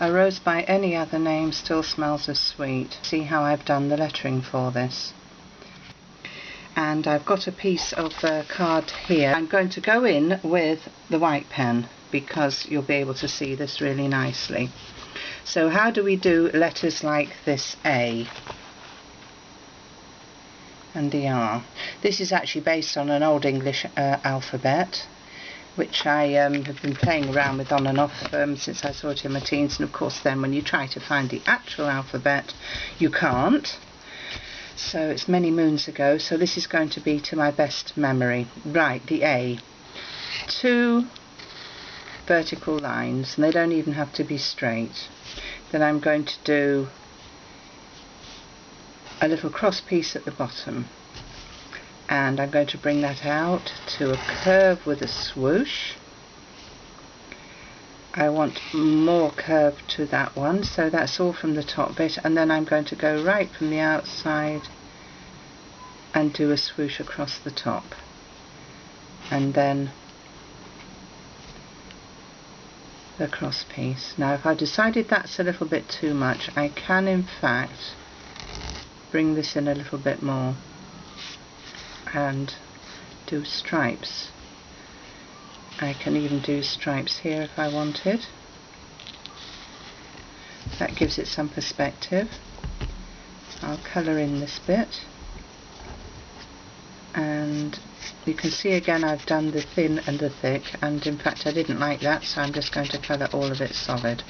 A rose by any other name still smells as sweet. See how I've done the lettering for this. And I've got a piece of card here. I'm going to go in with the white pen because you'll be able to see this really nicely. So how do we do letters like this A and the R? This is actually based on an Old English alphabet, which I have been playing around with on and off since I saw it in my teens, and of course then when you try to find the actual alphabet you can't. So it's many moons ago, so this is going to be to my best memory. Right, the A. 2 vertical lines, and they don't even have to be straight. Then I'm going to do a little cross piece at the bottom, and I'm going to bring that out to a curve with a swoosh. I want more curve to that one, so that's all from the top bit, and then I'm going to go right from the outside and do a swoosh across the top, and then the cross piece. Now if I decided that's a little bit too much, I can in fact bring this in a little bit more and do stripes. I can even do stripes here if I wanted. That gives it some perspective. I'll colour in this bit, and you can see again I've done the thin and the thick, and in fact I didn't like that, so I'm just going to colour all of it solid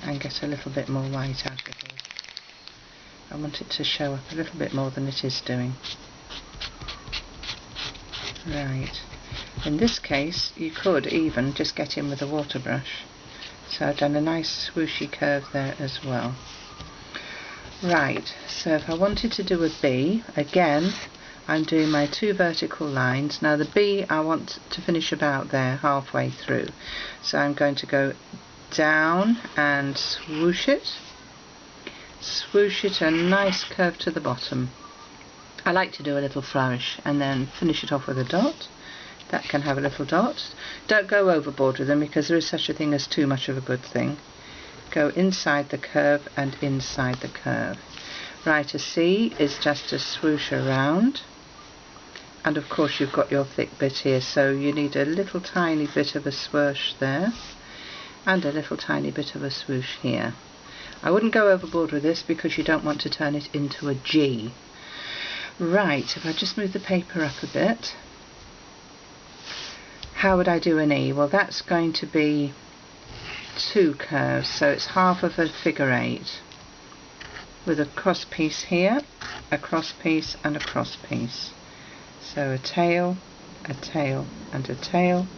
and get a little bit more white out of it. I want it to show up a little bit more than it is doing. Right, in this case you could even just get in with a water brush, so I've done a nice swooshy curve there as well. Right, so if I wanted to do a B, again I'm doing my 2 vertical lines. Now the B I want to finish about there, halfway through, so I'm going to go down and swoosh it a nice curve to the bottom. I like to do a little flourish and then finish it off with a dot. That can have a little dot. Don't go overboard with them because there is such a thing as too much of a good thing. Go inside the curve and inside the curve. Right, a C is just a swoosh around, and of course you've got your thick bit here, so you need a little tiny bit of a swoosh there and a little tiny bit of a swoosh here. I wouldn't go overboard with this because you don't want to turn it into a G. Right, if I just move the paper up a bit, how would I do an E? Well, that's going to be 2 curves, so it's half of a figure 8 with a cross piece here, a cross piece and a cross piece. So a tail, a tail and a tail,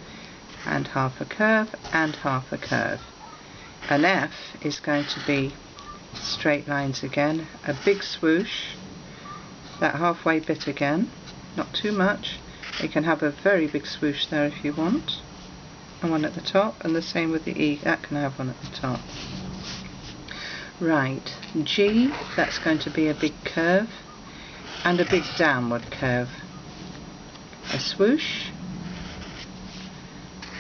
and half a curve and half a curve. An F is going to be straight lines again, a big swoosh, that halfway bit again, not too much. You can have a very big swoosh there if you want, and one at the top, and the same with the E, that can have one at the top. Right, G, that's going to be a big curve and a big downward curve. A swoosh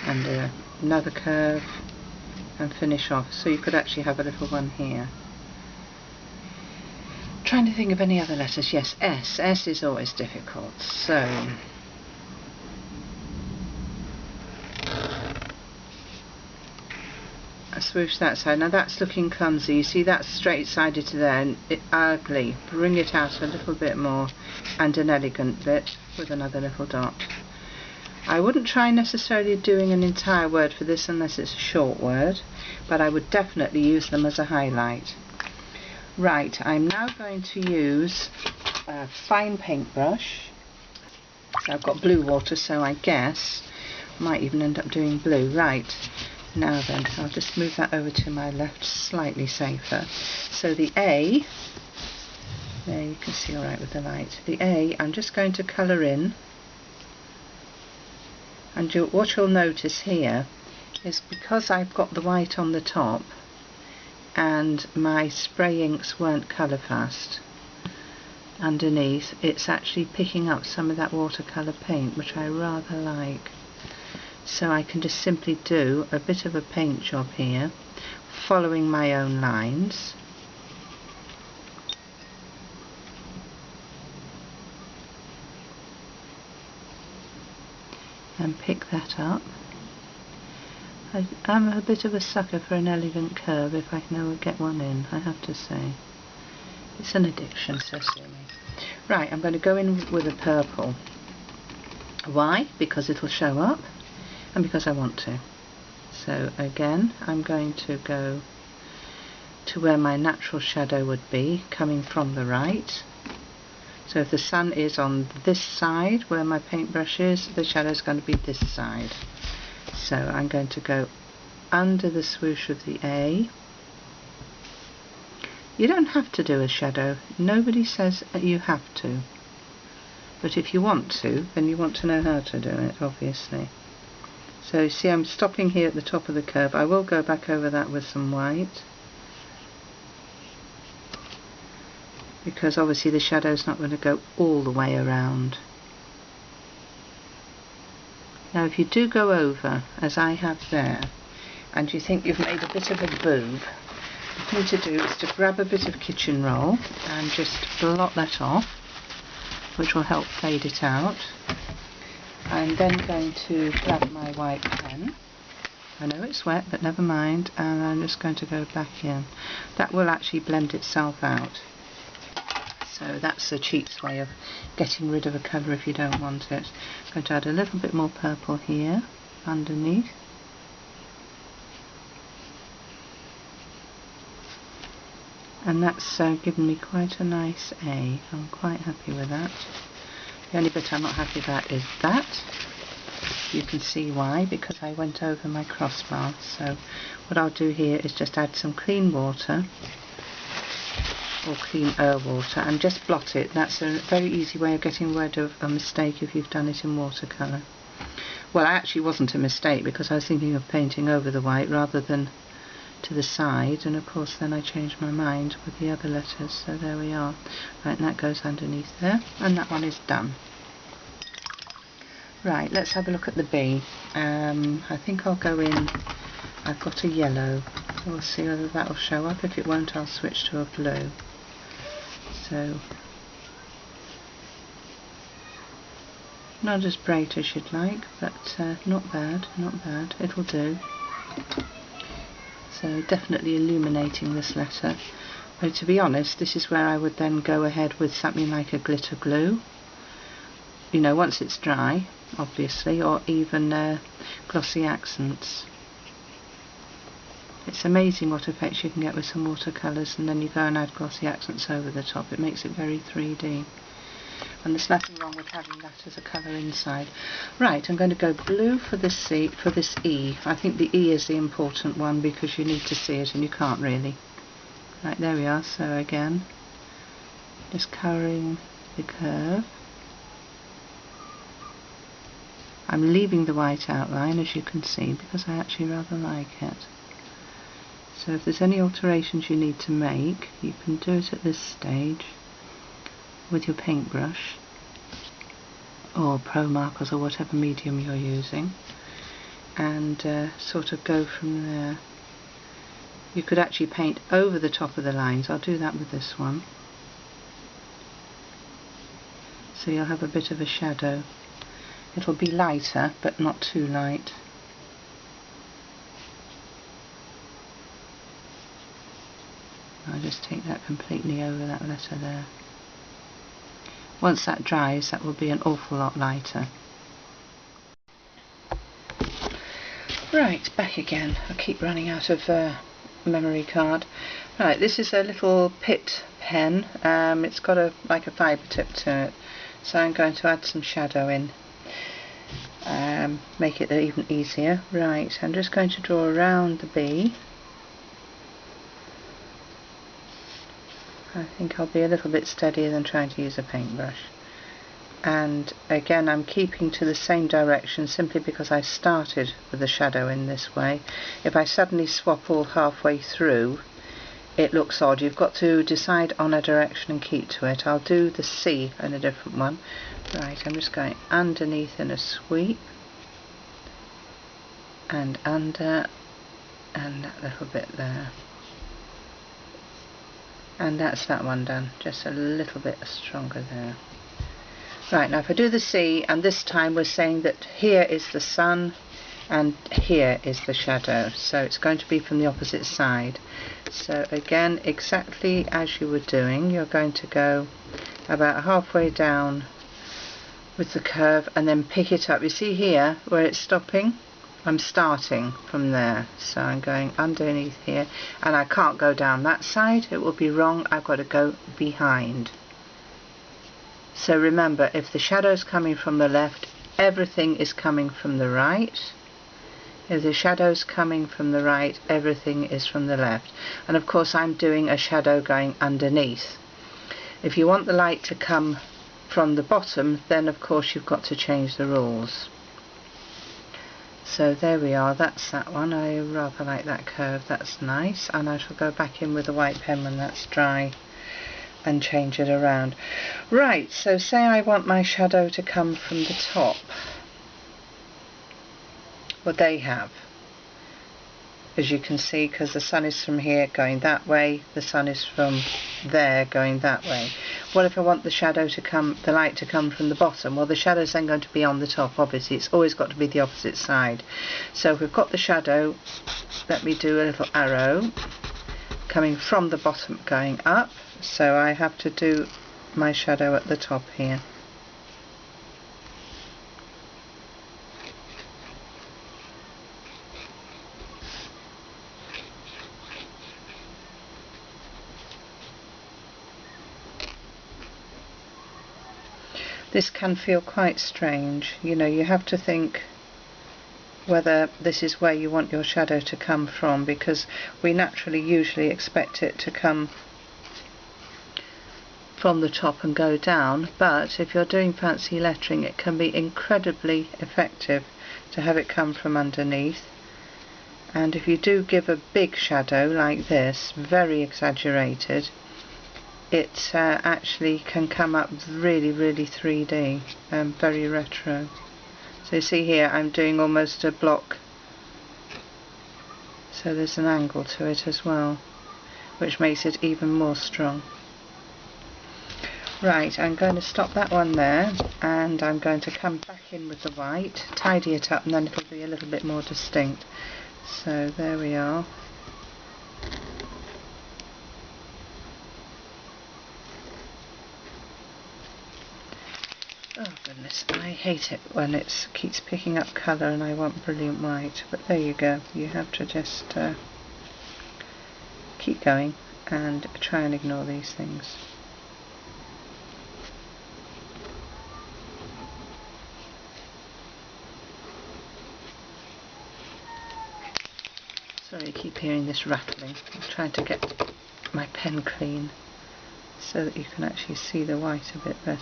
and another curve and finish off. So you could actually have a little one here. Trying to think of any other letters. Yes, S. S is always difficult. So I swoosh that side. Now that's looking clumsy. You see that's straight sided to there, and ugly. Bring it out a little bit more, and an elegant bit with another little dot. I wouldn't try necessarily doing an entire word for this unless it's a short word, but I would definitely use them as a highlight. Right, I'm now going to use a fine paintbrush. So I've got blue water, so I guess I might even end up doing blue. Right, now then, I'll just move that over to my left, slightly safer. So the A, there you can see alright with the light. The A, I'm just going to colour in. And what you'll notice here is because I've got the white on the top and my spray inks weren't colour fast underneath, it's actually picking up some of that watercolour paint, which I rather like. So I can just simply do a bit of a paint job here, following my own lines. And pick that up. I'm a bit of a sucker for an elegant curve if I can ever get one in, I have to say. It's an addiction, so silly. Right, I'm going to go in with a purple. Why? Because it'll show up and because I want to. So again, I'm going to go to where my natural shadow would be, coming from the right. So if the sun is on this side where my paintbrush is, the shadow is going to be this side. So I'm going to go under the swoosh of the A. You don't have to do a shadow. Nobody says that you have to. But if you want to, then you want to know how to do it, obviously. So you see I'm stopping here at the top of the curve. I will go back over that with some white, because obviously the shadow's not going to go all the way around. Now if you do go over, as I have there, and you think you've made a bit of a boob, the thing to do is to grab a bit of kitchen roll and just blot that off, which will help fade it out. I'm then going to grab my white pen. I know it's wet, but never mind, and I'm just going to go back in. That will actually blend itself out. So that's a cheap's way of getting rid of a colour if you don't want it. I'm going to add a little bit more purple here underneath. And that's given me quite a nice A. I'm quite happy with that. The only bit I'm not happy about is that. You can see why, because I went over my crossbar. So what I'll do here is just add some clean water, or clean water, and just blot it. That's a very easy way of getting rid of a mistake if you've done it in watercolour. Well, it actually wasn't a mistake, because I was thinking of painting over the white rather than to the side, and of course then I changed my mind with the other letters, so there we are. Right, and that goes underneath there, and that one is done. Right, let's have a look at the B. I think I'll go in, I've got a yellow, we'll see whether that will show up. If it won't, I'll switch to a blue. So, not as bright as you'd like, but not bad, not bad, it'll do. So definitely illuminating this letter. But to be honest, this is where I would then go ahead with something like a glitter glue. You know, once it's dry, obviously, or even glossy accents. It's amazing what effects you can get with some watercolours, and then you go and add glossy accents over the top. It makes it very 3D. And there's nothing wrong with having that as a colour inside. Right, I'm going to go blue for this C, for this E. I think the E is the important one because you need to see it and you can't really. Right, there we are. So again, just colouring the curve. I'm leaving the white outline, as you can see, because I actually rather like it. So if there's any alterations you need to make, you can do it at this stage with your paintbrush or pro markers or whatever medium you're using, and sort of go from there. You could actually paint over the top of the lines. I'll do that with this one. So you'll have a bit of a shadow. It'll be lighter, but not too light. I'll just take that completely over that letter there. Once that dries, that will be an awful lot lighter. Right, back again. I keep running out of memory card. Right, this is a little Pitt pen. It's got like a fibre tip to it. So I'm going to add some shadow in. Make it even easier. Right, I'm just going to draw around the B. I think I'll be a little bit steadier than trying to use a paintbrush. And again, I'm keeping to the same direction simply because I started with the shadow in this way. If I suddenly swap all halfway through, it looks odd. You've got to decide on a direction and keep to it. I'll do the C in a different one. Right, I'm just going underneath in a sweep. and under, and that little bit there. And that's that one done, just a little bit stronger there. Right, now if I do the sea, and this time we're saying that here is the sun and here is the shadow, so it's going to be from the opposite side. So again, exactly as you were doing, you're going to go about halfway down with the curve and then pick it up. You see here where it's stopping? I'm starting from there, so I'm going underneath here, and I can't go down that side, it will be wrong, I've got to go behind. So remember, if the shadow's coming from the left, everything is coming from the right. If the shadow's coming from the right, everything is from the left. And of course I'm doing a shadow going underneath. If you want the light to come from the bottom, then of course you've got to change the rules. So there we are, that's that one. I rather like that curve, that's nice. And I shall go back in with a white pen when that's dry and change it around. Right, so say I want my shadow to come from the top. Well, they have, as you can see, because the sun is from here going that way, the sun is from there going that way. What if I want the shadow to come, the light to come from the bottom? Well, the shadow's then going to be on the top, obviously. It's always got to be the opposite side. So if we've got the shadow, let me do a little arrow coming from the bottom going up. So I have to do my shadow at the top here. This can feel quite strange, you know, you have to think whether this is where you want your shadow to come from, because we naturally usually expect it to come from the top and go down, but if you're doing fancy lettering it can be incredibly effective to have it come from underneath. And if you do give a big shadow like this, very exaggerated, it actually can come up really 3D, very retro. So you see here I'm doing almost a block, so there's an angle to it as well, which makes it even more strong. Right, I'm going to stop that one there, and I'm going to come back in with the white, tidy it up, and then it'll be a little bit more distinct. So there we are. Oh goodness, I hate it when it keeps picking up colour and I want brilliant white, but there you go, you have to just keep going and try and ignore these things. Sorry, I keep hearing this rattling. I'm trying to get my pen clean so that you can actually see the white a bit better.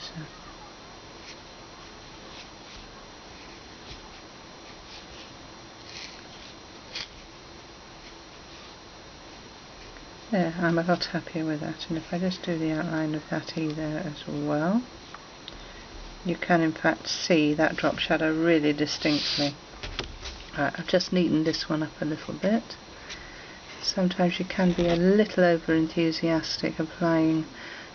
There, I'm a lot happier with that, and if I just do the outline of that E there as well, you can in fact see that drop shadow really distinctly. Right, I've just neatened this one up a little bit. Sometimes you can be a little over enthusiastic applying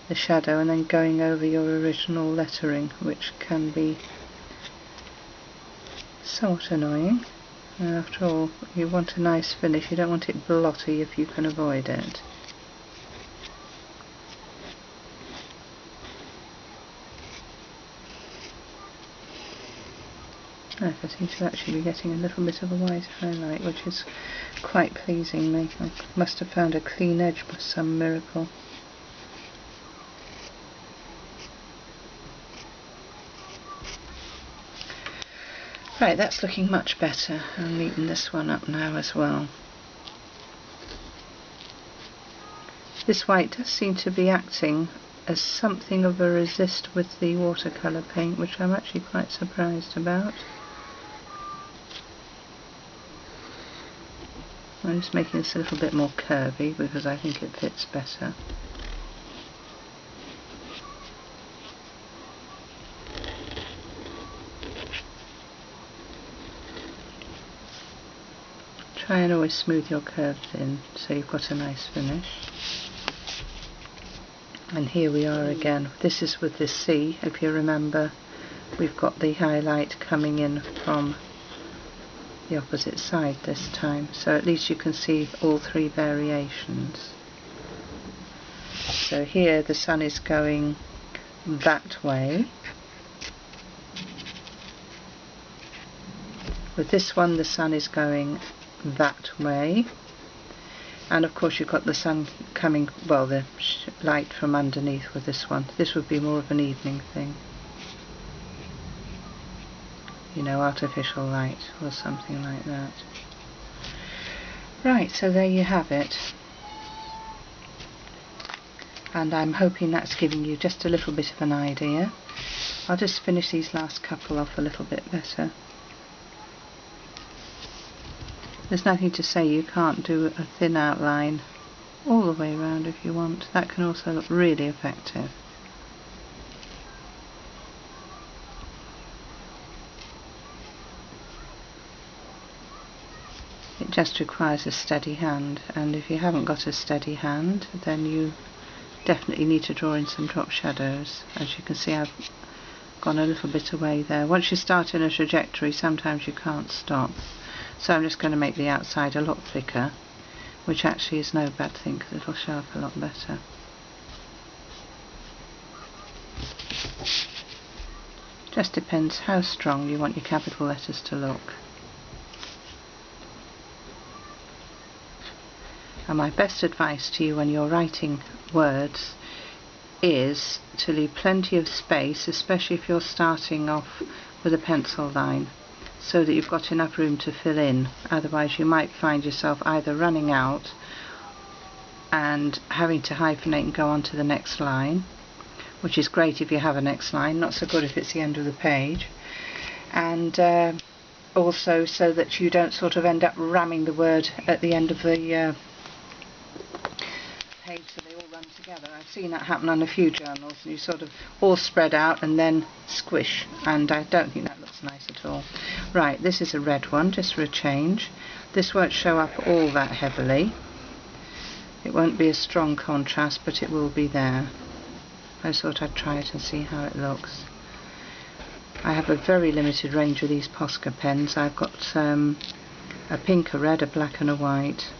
the shadow and then going over your original lettering, which can be somewhat annoying. And after all, you want a nice finish, you don't want it blotty if you can avoid it. I seem to actually be getting a little bit of a white highlight, which is quite pleasing me. I must have found a clean edge by some miracle. Right, that's looking much better. I'll neaten this one up now as well. This white does seem to be acting as something of a resist with the watercolour paint, which I'm actually quite surprised about. I'm just making this a little bit more curvy because I think it fits better. Try and always smooth your curves in so you've got a nice finish. And here we are again. This is with this C, if you remember. We've got the highlight coming in from the opposite side this time, so at least you can see all three variations. So here the sun is going that way. With this one the sun is going that way, and of course you've got the sun coming, well, the light from underneath with this one. This would be more of an evening thing, you know, artificial light or something like that. Right, so there you have it, and I'm hoping that's giving you just a little bit of an idea. I'll just finish these last couple off a little bit better. There's nothing to say you can't do a thin outline all the way around if you want. That can also look really effective. It just requires a steady hand, and if you haven't got a steady hand then you definitely need to draw in some drop shadows. As you can see, I've gone a little bit away there. Once you start in a trajectory sometimes you can't stop. So I'm just going to make the outside a lot thicker, which actually is no bad thing because it'll show up a lot better. Just depends how strong you want your capital letters to look. And my best advice to you when you're writing words is to leave plenty of space, especially if you're starting off with a pencil line, so that you've got enough room to fill in. Otherwise you might find yourself either running out and having to hyphenate and go on to the next line, which is great if you have a next line, not so good if it's the end of the page, and also so that you don't sort of end up ramming the word at the end of the page so they all run together. I've seen that happen on a few journals, and you sort of all spread out and then squish, and I don't think that looks nice at all. Right, this is a red one just for a change. This won't show up all that heavily. It won't be a strong contrast, but it will be there. I just thought I'd try it and see how it looks. I have a very limited range of these Posca pens. I've got a pink, a red, a black and a white.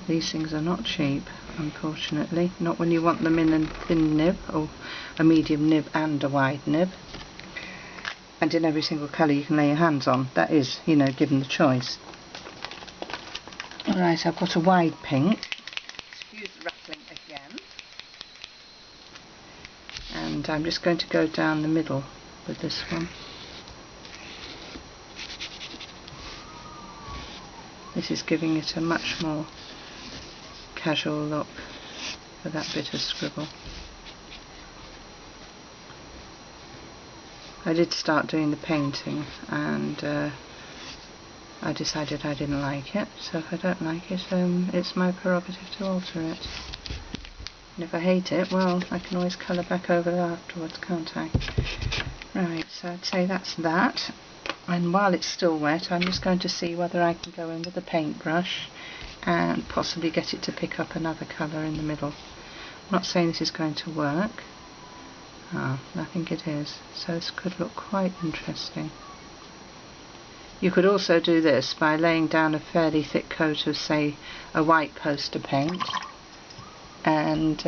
These things are not cheap, unfortunately, not when you want them in a thin nib or a medium nib and a wide nib, and in every single colour you can lay your hands on. That is, you know, given the choice. Alright, I've got a wide pink. Excuse the rattling again. And I'm just going to go down the middle with this one. This is giving it a much more casual look for that bit of scribble. I did start doing the painting, and I decided I didn't like it, so if I don't like it, it's my prerogative to alter it. And if I hate it, well, I can always colour back over afterwards, can't I? Right, so I'd say that's that. And while it's still wet, I'm just going to see whether I can go in with a paintbrush and possibly get it to pick up another colour in the middle. I'm not saying this is going to work. I think it is. So this could look quite interesting. You could also do this by laying down a fairly thick coat of, say, a white poster paint, and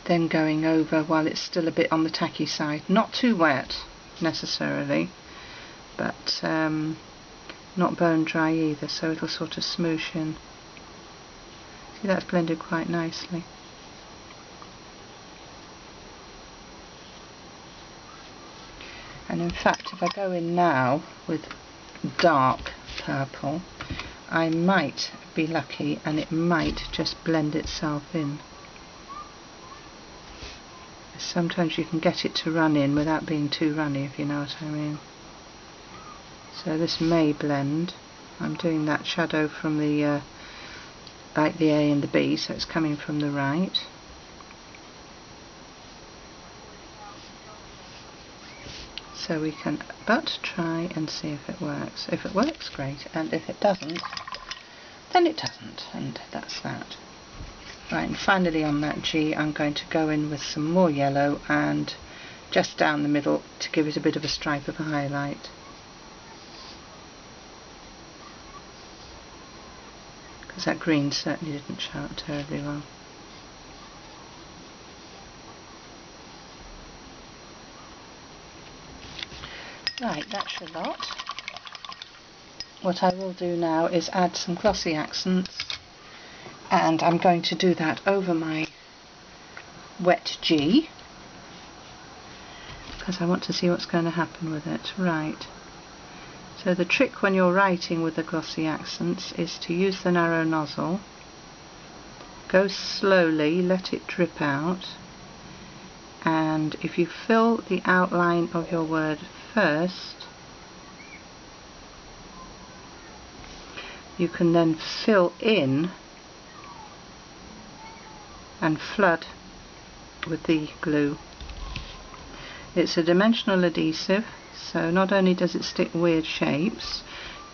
then going over while it's still a bit on the tacky side. Not too wet necessarily, but not bone dry either, so it'll sort of smoosh in. See, that's blended quite nicely. And in fact, if I go in now with dark purple, I might be lucky and it might just blend itself in. Sometimes you can get it to run in without being too runny, if you know what I mean. So this may blend. I'm doing that shadow from the like the A and the B, so it's coming from the right. So we can but try and see if it works. If it works, great, and if it doesn't, then it doesn't, and that's that. Right, and finally on that G I'm going to go in with some more yellow and just down the middle to give it a bit of a stripe of a highlight. Because that green certainly didn't show up terribly well. Right, that's a lot. What I will do now is add some glossy accents, and I'm going to do that over my wet G because I want to see what's going to happen with it. Right, so the trick when you're writing with the glossy accents is to use the narrow nozzle, go slowly, let it drip out, and if you fill the outline of your word first, you can then fill in and flood with the glue. It's a dimensional adhesive, so not only does it stick weird shapes,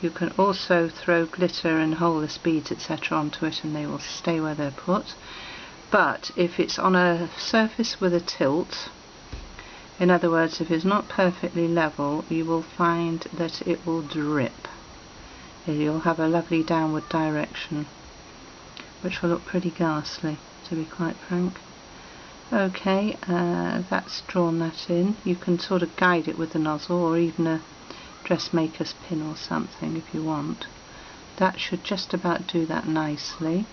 you can also throw glitter and holeless beads etc. onto it and they will stay where they're put. But if it's on a surface with a tilt, in other words, if it's not perfectly level, you will find that it will drip. You'll have a lovely downward direction, which will look pretty ghastly, to be quite frank. Okay, that's drawn that in. You can sort of guide it with the nozzle, or even a dressmaker's pin or something if you want. That should just about do that nicely.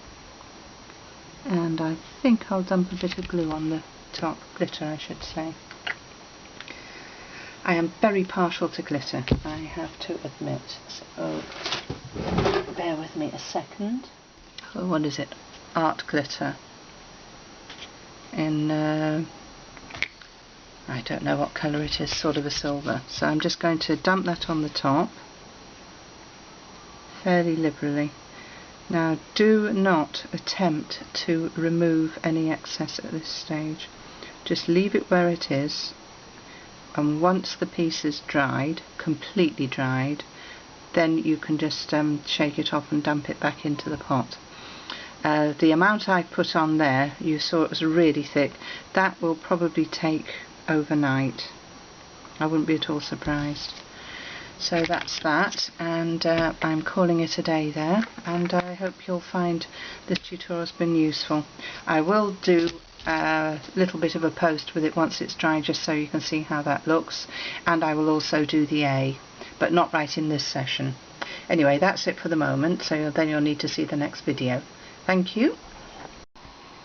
And I think I'll dump a bit of glue on the top, glitter I should say. I am very partial to glitter, I have to admit, so bear with me a second. Oh, what is it? Art glitter in I don't know what colour it is, sort of a silver. So I'm just going to dump that on the top fairly liberally. Now do not attempt to remove any excess at this stage, just leave it where it is, and once the piece is dried, completely dried, then you can just shake it off and dump it back into the pot. The amount I put on there, you saw it was really thick. That will probably take overnight. I wouldn't be at all surprised. So that's that, and I'm calling it a day there, and I hope you'll find this tutorial's been useful. I will do a little bit of a post with it once it's dry, just so you can see how that looks, and I will also do the A, but not right in this session. Anyway, that's it for the moment, so then you'll need to see the next video. Thank you.